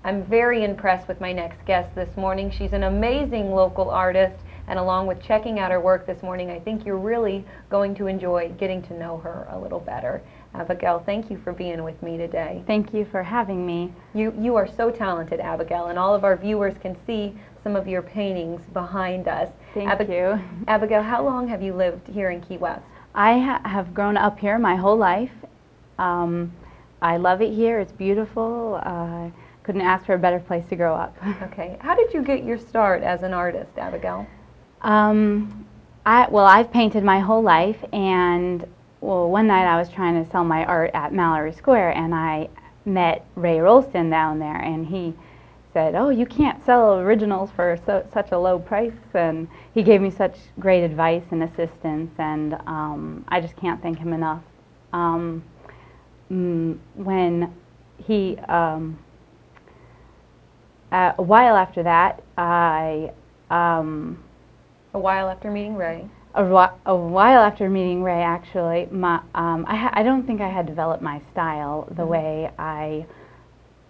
I'm very impressed with my next guest this morning. She's an amazing local artist, and along with checking out her work this morning, I think you're really going to enjoy getting to know her a little better. Abigail, thank you for being with me today. Thank you for having me. You are so talented, Abigail, and all of our viewers can see some of your paintings behind us. Thank you. Abigail, how long have you lived here in Key West? I have grown up here my whole life. I love it here. It's beautiful. Couldn't ask for a better place to grow up. Okay. How did you get your start as an artist, Abigail? I've painted my whole life, and one night I was trying to sell my art at Mallory Square, and I met Ray Rolston down there, and he said, "Oh, you can't sell originals for such a low price," and he gave me such great advice and assistance, and I just can't thank him enough. When he, a while after that, a while after meeting Ray? A while after meeting Ray, actually, I don't think I had developed my style the way I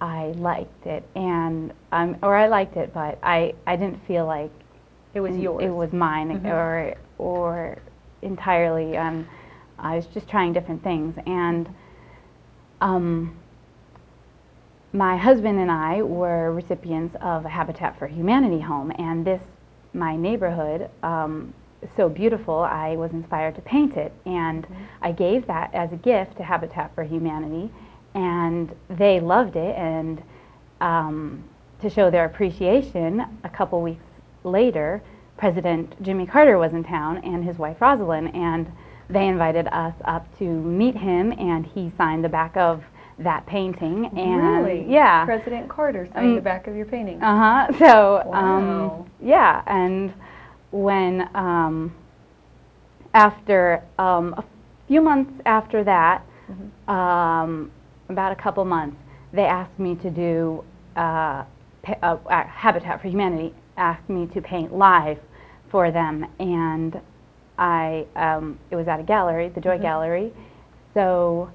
liked it, and or I liked it, but I didn't feel like it was yours. It was mine, or entirely. I was just trying different things, and my husband and I were recipients of a Habitat for Humanity home, and my neighborhood is so beautiful. I was inspired to paint it, and I gave that as a gift to Habitat for Humanity, and they loved it. And to show their appreciation, a couple weeks later, President Jimmy Carter was in town and his wife Rosalind, and they invited us up to meet him, and he signed the back of that painting. And really? Yeah. President Carter signed the back of your painting. So wow. Yeah, and when after a few months after that, about a couple months, they asked me to do Habitat for Humanity asked me to paint live for them, and it was at a gallery, the Joy Gallery, so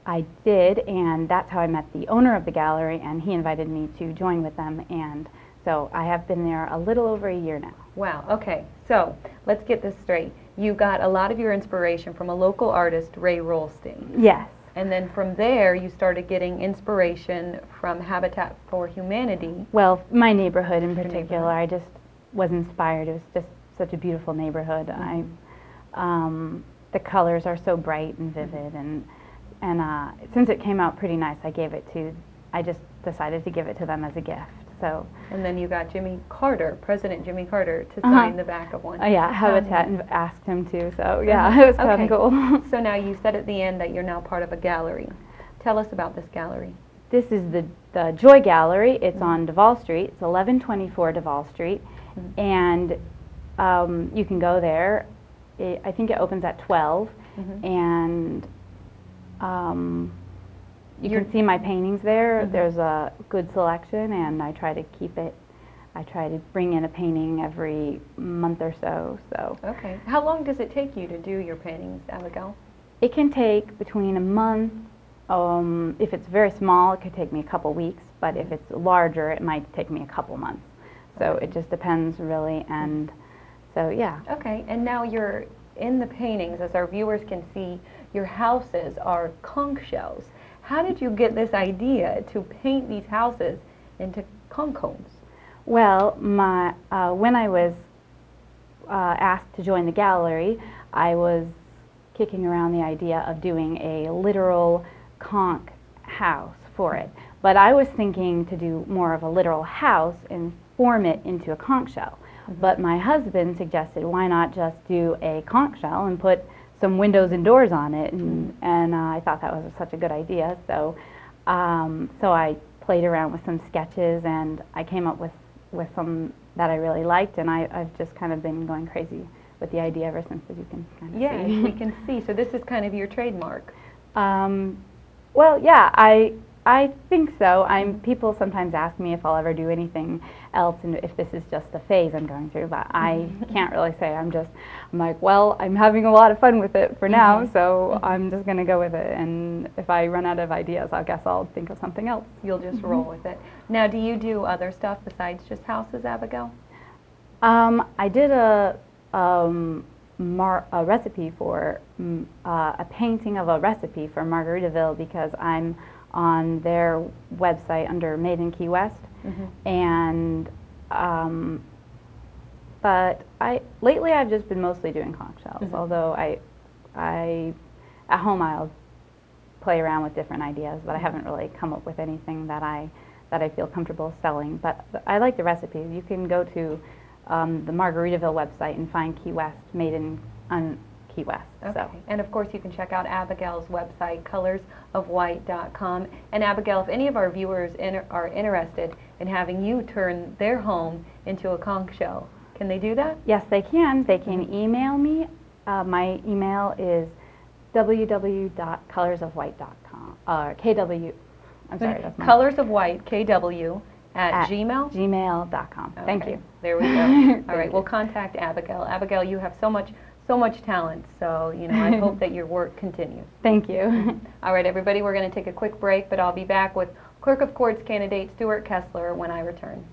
I did, and that's how I met the owner of the gallery, and he invited me to join with them, and so I have been there a little over a year now. Wow, okay, so let's get this straight. You got a lot of your inspiration from a local artist, Ray Rolston. Yes. And then from there, you started getting inspiration from Habitat for Humanity. Well, my neighborhood in particular, I just was inspired. It was just such a beautiful neighborhood. The colors are so bright and vivid, and since it came out pretty nice, I just decided to give it to them as a gift. So. And then you got Jimmy Carter, President Jimmy Carter, to sign the back of one. Yeah, Habitat asked him to, so yeah, it was kind of cool. So now you said at the end that you're now part of a gallery. Tell us about this gallery. This is the Joy Gallery. It's on Duval Street. It's 1124 Duval Street, and you can go there. I think it opens at 12, and you can see my paintings there. There's a good selection, and I try to keep it. I try to bring in a painting every month or so. Okay. How long does it take you to do your paintings, Abigail? It can take between a month. If it's very small, it could take me a couple weeks, but if it's larger, it might take me a couple months. So it just depends, really, and so yeah. Okay, and now you're in the paintings, as our viewers can see, your houses are conch shells. How did you get this idea to paint these houses into conch cones? Well, when I was asked to join the gallery, I was kicking around the idea of doing a literal conch house for it. But I was thinking to do more of a literal house and form it into a conch shell. But my husband suggested, why not just do a conch shell and put some windows and doors on it, and I thought that was such a good idea. So so I played around with some sketches, and I came up with some that I really liked, and I've just kind of been going crazy with the idea ever since, as you can kind of see. We can see. So this is kind of your trademark. Well, yeah, I I think so. People sometimes ask me if I'll ever do anything else and if this is just a phase I'm going through, but I can't really say. I'm like, well, I'm having a lot of fun with it for now, so I'm just going to go with it. And if I run out of ideas, I guess I'll think of something else. You'll just roll with it. Now, do you do other stuff besides just houses, Abigail? I did a recipe for a painting of a recipe for Margaritaville because I'm on their website under Made in Key West, and but lately I've just been mostly doing conch shells. Although I at home I'll play around with different ideas, but I haven't really come up with anything that I feel comfortable selling. But I like the recipes. You can go to the Margaritaville website and find Key West Made in Key West. Okay. So. And of course you can check out Abigail's website, colorsofwhite.com. And Abigail, if any of our viewers are interested in having you turn their home into a conch shell, can they do that? Yes, they can. They can email me. My email is www.colorsofwhite.com. KW. I'm sorry. That's Colors of White, KW, at Gmail? Gmail.com. Okay. Thank you. There we go. All right, we'll contact Abigail. Abigail, you have so much talent, so I hope that your work continues. Thank you. All right, everybody, we're going to take a quick break, but I'll be back with Clerk of Courts candidate Stuart Kessler when I return.